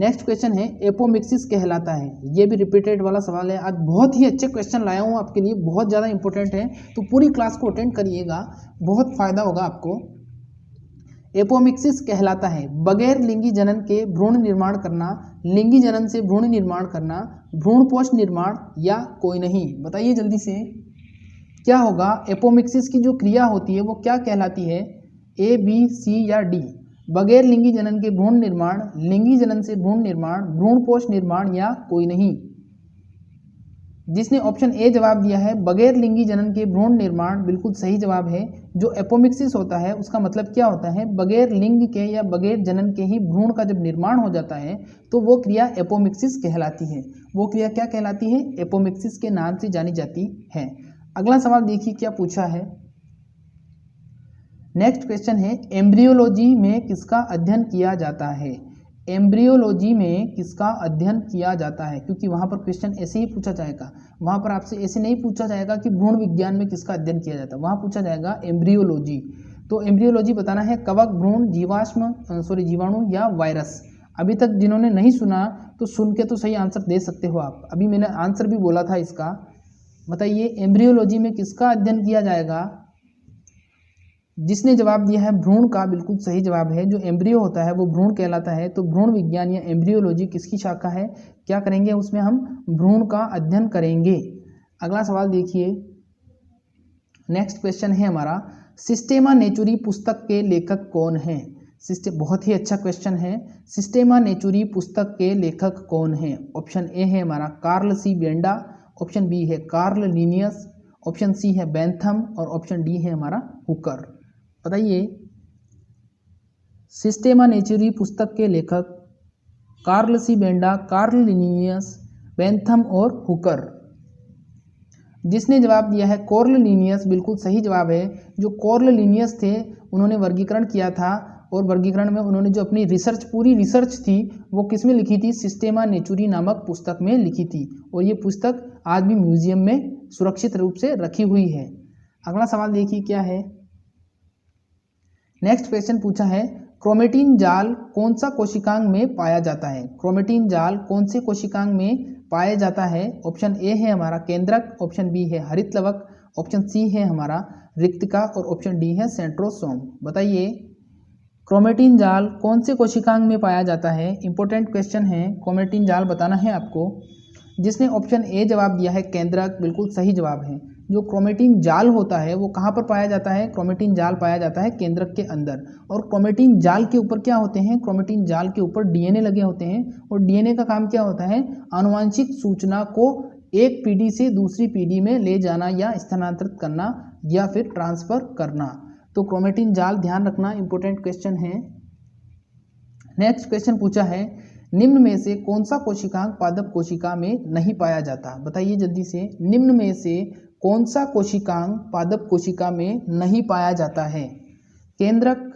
नेक्स्ट क्वेश्चन है एपोमिक्सिस कहलाता है, ये भी रिपीटेड वाला सवाल है। आज बहुत ही अच्छे क्वेश्चन लाया हूँ आपके लिए, बहुत ज़्यादा इंपॉर्टेंट है, तो पूरी क्लास को अटेंड करिएगा, बहुत फायदा होगा आपको। एपोमिक्सिस कहलाता है बगैर लिंगी जनन के भ्रूण निर्माण करना, लिंगी जनन से भ्रूण निर्माण करना, भ्रूणपोष निर्माण या कोई नहीं। बताइए जल्दी से क्या होगा? एपोमिक्सिस की जो क्रिया होती है वो क्या कहलाती है? ए बी सी या डी? बगैर लिंगी जनन के भ्रूण निर्माण, लिंगी जनन से भ्रूण निर्माण, भ्रूणपोष निर्माण या कोई नहीं। जिसने ऑप्शन ए जवाब दिया है बगैर लिंगी जनन के भ्रूण निर्माण, बिल्कुल सही जवाब है। जो एपोमिक्सिस होता है उसका मतलब क्या होता है? बगैर लिंग के या बगैर जनन के ही भ्रूण का जब निर्माण हो जाता है तो वो क्रिया एपोमिक्सिस कहलाती है। वो क्रिया क्या कहलाती है? एपोमिक्सिस के नाम से जानी जाती है। अगला सवाल देखिए क्या पूछा है। नेक्स्ट क्वेश्चन है एम्ब्रियोलॉजी में किसका अध्ययन किया जाता है? एम्ब्रियोलॉजी में किसका अध्ययन किया जाता है? क्योंकि वहाँ पर क्वेश्चन ऐसे ही पूछा जाएगा, वहाँ पर आपसे ऐसे नहीं पूछा जाएगा कि भ्रूण विज्ञान में किसका अध्ययन किया जाता है, वहाँ पूछा जाएगा एम्ब्रियोलॉजी। तो एम्ब्रियोलॉजी बताना है कवक, भ्रूण, जीवाणु या वायरस। अभी तक जिन्होंने नहीं सुना तो सुन के तो सही आंसर दे सकते हो आप, अभी मैंने आंसर भी बोला था इसका। बताइए एम्ब्रियोलॉजी में किसका अध्ययन किया जाएगा? जिसने जवाब दिया है भ्रूण का, बिल्कुल सही जवाब है। जो एम्ब्रियो होता है वो भ्रूण कहलाता है, तो भ्रूण विज्ञान या एम्ब्रियोलॉजी किसकी शाखा है? क्या करेंगे उसमें? हम भ्रूण का अध्ययन करेंगे। अगला सवाल देखिए। नेक्स्ट क्वेश्चन है हमारा सिस्टेमा नेचुरी पुस्तक के लेखक कौन है? बहुत ही अच्छा क्वेश्चन है। सिस्टेमा नेचुरी पुस्तक के लेखक कौन है? ऑप्शन ए है हमारा कार्ल सी बेंडा, ऑप्शन बी है कार्ल लिनियस, ऑप्शन सी है बेंथम और ऑप्शन डी है हमारा हुकर। बताइए सिस्टेमा नेचुरी पुस्तक के लेखक कार्ल सी बेंडा, कार्ल लिनियस, बेंथम और हुकर। जिसने जवाब दिया है कॉर्ल लिनियस, बिल्कुल सही जवाब है। जो कॉर्ल लिनियस थे उन्होंने वर्गीकरण किया था, और वर्गीकरण में उन्होंने जो अपनी रिसर्च, पूरी रिसर्च थी वो किस में लिखी थी? सिस्टेमा नेचुरी नामक पुस्तक में लिखी थी, और ये पुस्तक आज भी म्यूजियम में सुरक्षित रूप से रखी हुई है। अगला सवाल देखिए क्या है। नेक्स्ट क्वेश्चन पूछा है क्रोमेटिन जाल कौन सा कोशिकांग में पाया जाता है? क्रोमेटिन जाल कौन से कोशिकांग में पाया जाता है? ऑप्शन ए है हमारा केंद्रक, ऑप्शन बी है हरितलवक, ऑप्शन सी है हमारा रिक्तिका और ऑप्शन डी है सेंट्रोसोम। बताइए क्रोमेटिन जाल कौन से कोशिकांग में पाया जाता है? इंपॉर्टेंट क्वेश्चन है, क्रोमेटिन जाल बताना है आपको। जिसने ऑप्शन ए जवाब दिया है केंद्रक, बिल्कुल सही जवाब है। जो क्रोमेटिन जाल होता है वो कहाँ पर पाया जाता है? क्रोमेटिन जाल पाया जाता है केंद्रक के अंदर। और क्रोमेटिन जाल के ऊपर क्या होते हैं? क्रोमेटिन जाल के ऊपर डीएनए लगे होते हैं, और डीएनए का काम क्या होता है? आनुवांशिक सूचना को एक पीढ़ी से दूसरी पीढ़ी में ले जाना या स्थानांतरित करना या फिर ट्रांसफर करना। तो क्रोमेटिन जाल ध्यान रखना, इंपॉर्टेंट क्वेश्चन है। नेक्स्ट क्वेश्चन पूछा है निम्न में से कौन सा कोशिकांग पादप कोशिका में नहीं पाया जाता? बताइए जल्दी से, निम्न में से कौन सा कोशिकांग पादप कोशिका में नहीं पाया जाता है? केंद्रक,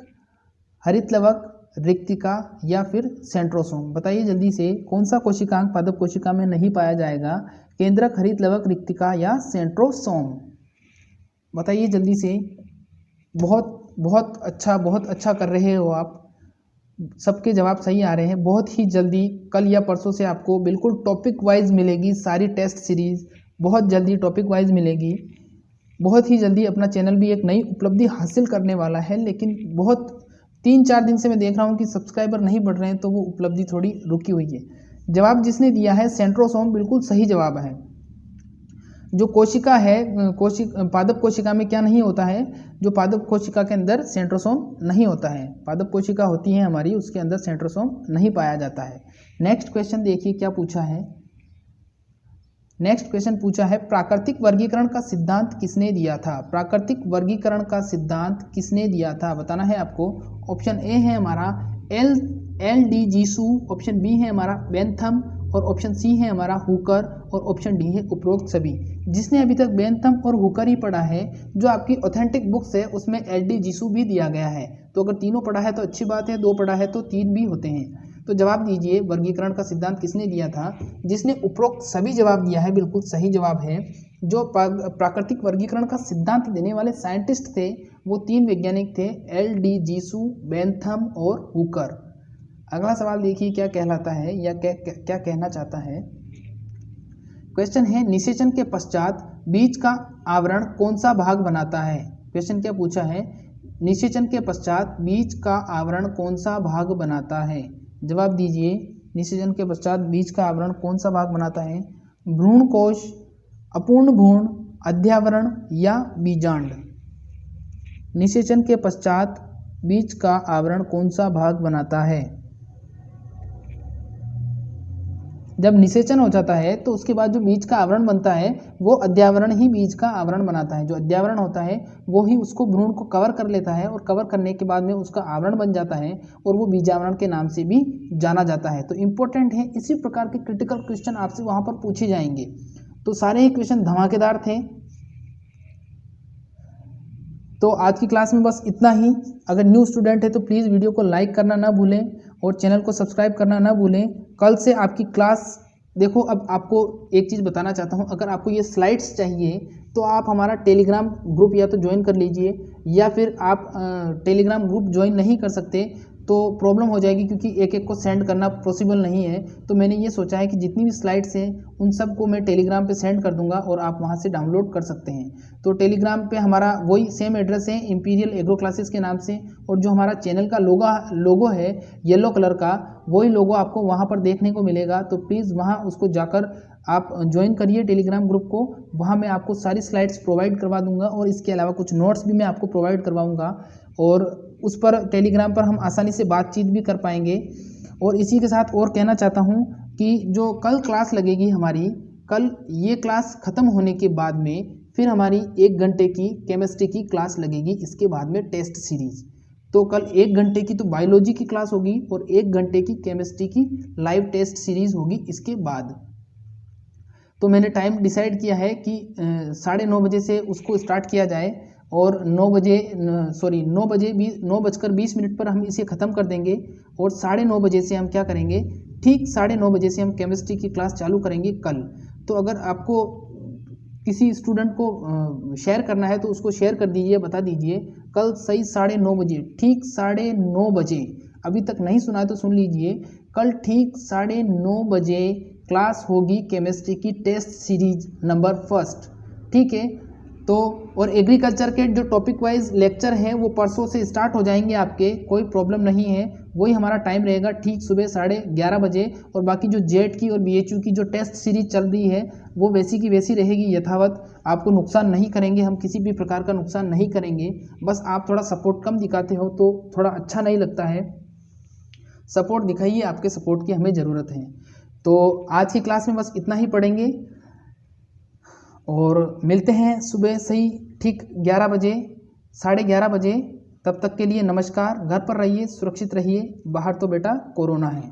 हरित लवक, रिक्तिका या फिर सेंट्रोसोम? बताइए जल्दी से, कौन सा कोशिकांग पादप कोशिका में नहीं पाया जाएगा? केंद्रक, हरित लवक, रिक्तिका या सेंट्रोसोम? बताइए जल्दी से। बहुत बहुत अच्छा कर रहे हो आप, सबके जवाब सही आ रहे हैं। बहुत ही जल्दी कल या परसों से आपको बिल्कुल टॉपिक वाइज मिलेगी सारी टेस्ट सीरीज, बहुत जल्दी टॉपिक वाइज मिलेगी। बहुत ही जल्दी अपना चैनल भी एक नई उपलब्धि हासिल करने वाला है, लेकिन बहुत 3-4 दिन से मैं देख रहा हूँ कि सब्सक्राइबर नहीं बढ़ रहे हैं, तो वो उपलब्धि थोड़ी रुकी हुई है। जवाब जिसने दिया है सेंट्रोसोम बिल्कुल सही जवाब है। जो कोशिका है, पादप कोशिका में क्या नहीं होता है? जो पादप कोशिका के अंदर सेंट्रोसोम नहीं होता है। पादप कोशिका होती है हमारी, उसके अंदर सेंट्रोसोम नहीं पाया जाता है। नेक्स्ट क्वेश्चन देखिए क्या पूछा है। नेक्स्ट क्वेश्चन पूछा है, प्राकृतिक वर्गीकरण का सिद्धांत किसने दिया था? प्राकृतिक वर्गीकरण का सिद्धांत किसने दिया था? बताना है आपको। ऑप्शन ए है हमारा एल डी जीसू, ऑप्शन बी है हमारा बेंथम, और ऑप्शन सी है हमारा हुकर, और ऑप्शन डी है उपरोक्त सभी। जिसने अभी तक बेंथम और हुकर ही पढ़ा है, जो आपकी ऑथेंटिक बुक्स है उसमें एल डी जीसू भी दिया गया है। तो अगर तीनों पढ़ा है तो अच्छी बात है, 2 पढ़ा है तो 3 भी होते हैं। तो जवाब दीजिए, वर्गीकरण का सिद्धांत किसने दिया था? जिसने उपरोक्त सभी जवाब दिया है बिल्कुल सही जवाब है। जो प्राकृतिक वर्गीकरण का सिद्धांत देने वाले साइंटिस्ट थे वो 3 वैज्ञानिक थे, एल डी जीसू, बेंथम और हुकर। अगला सवाल देखिए क्या कहलाता है या क्या कहना चाहता है। क्वेश्चन है, निषेचन के पश्चात बीज का आवरण कौन सा भाग बनाता है? क्वेश्चन क्या पूछा है, निषेचन के पश्चात बीज का आवरण कौन सा भाग बनाता है? जवाब दीजिए, निषेचन के पश्चात बीज का आवरण कौन सा भाग बनाता है? भ्रूण कोश, अपूर्ण भ्रूण, अध्यावरण या बीजांड? निषेचन के पश्चात बीज का आवरण कौन सा भाग बनाता है? जब निषेचन हो जाता है तो उसके बाद जो बीज का आवरण बनता है वो अध्यावरण ही बीज का आवरण बनाता है। जो अध्यावरण होता है वो ही उसको भ्रूण को कवर कर लेता है, और कवर करने के बाद में उसका आवरण बन जाता है, और वो बीजावरण के नाम से भी जाना जाता है। तो इम्पोर्टेंट है, इसी प्रकार के क्रिटिकल क्वेश्चन आपसे वहाँ पर पूछे जाएंगे। तो सारे ही क्वेश्चन धमाकेदार थे। तो आज की क्लास में बस इतना ही। अगर न्यू स्टूडेंट है तो प्लीज़ वीडियो को लाइक करना ना भूलें और चैनल को सब्सक्राइब करना ना भूलें। कल से आपकी क्लास देखो, अब आपको एक चीज़ बताना चाहता हूँ, अगर आपको ये स्लाइड्स चाहिए तो आप हमारा टेलीग्राम ग्रुप या तो ज्वाइन कर लीजिए, या फिर आप टेलीग्राम ग्रुप ज्वाइन नहीं कर सकते तो प्रॉब्लम हो जाएगी, क्योंकि एक एक को सेंड करना पॉसिबल नहीं है। तो मैंने ये सोचा है कि जितनी भी स्लाइड्स हैं उन सब को मैं टेलीग्राम पे सेंड कर दूंगा और आप वहाँ से डाउनलोड कर सकते हैं। तो टेलीग्राम पे हमारा वही सेम एड्रेस है, इंपीरियल एग्रो क्लासेस के नाम से, और जो हमारा चैनल का लोगो है येलो कलर का, वही लोगो आपको वहाँ पर देखने को मिलेगा। तो प्लीज़ वहाँ उसको जाकर आप ज्वाइन करिए टेलीग्राम ग्रुप को। वहाँ मैं आपको सारी स्लाइड्स प्रोवाइड करवा दूंगा, और इसके अलावा कुछ नोट्स भी मैं आपको प्रोवाइड करवाऊँगा, और उस पर टेलीग्राम पर हम आसानी से बातचीत भी कर पाएंगे। और इसी के साथ और कहना चाहता हूँ कि जो कल क्लास लगेगी हमारी, कल ये क्लास ख़त्म होने के बाद में फिर हमारी 1 घंटे की केमिस्ट्री की क्लास लगेगी, इसके बाद में टेस्ट सीरीज। तो कल 1 घंटे की तो बायोलॉजी की क्लास होगी और 1 घंटे की केमिस्ट्री की लाइव टेस्ट सीरीज होगी इसके बाद। तो मैंने टाइम डिसाइड किया है कि 9:30 बजे से उसको स्टार्ट किया जाए, और 9 बजकर 20 मिनट पर हम इसे ख़त्म कर देंगे, और 9:30 बजे से हम क्या करेंगे, ठीक 9:30 बजे से हम केमिस्ट्री की क्लास चालू करेंगे कल। तो अगर आपको किसी स्टूडेंट को शेयर करना है तो उसको शेयर कर दीजिए, बता दीजिए कल सही 9:30 बजे, ठीक 9:30 बजे, अभी तक नहीं सुना है तो सुन लीजिए, कल ठीक 9:30 बजे क्लास होगी केमिस्ट्री की टेस्ट सीरीज नंबर 1। ठीक है। तो और एग्रीकल्चर के जो टॉपिक वाइज लेक्चर हैं वो परसों से स्टार्ट हो जाएंगे आपके, कोई प्रॉब्लम नहीं है। वही हमारा टाइम रहेगा ठीक सुबह 11:30 बजे, और बाकी जो जेट की और बीएचयू की जो टेस्ट सीरीज चल रही है वो वैसी की वैसी रहेगी यथावत। आपको नुकसान नहीं करेंगे, हम किसी भी प्रकार का नुकसान नहीं करेंगे। बस आप थोड़ा सपोर्ट कम दिखाते हो तो थोड़ा अच्छा नहीं लगता है। सपोर्ट दिखाइए, आपके सपोर्ट की हमें ज़रूरत है। तो आज की क्लास में बस इतना ही पढ़ेंगे, और मिलते हैं सुबह सही ठीक 11 बजे, 11:30 बजे। तब तक के लिए नमस्कार। घर पर रहिए, सुरक्षित रहिए, बाहर तो बेटा कोरोना है।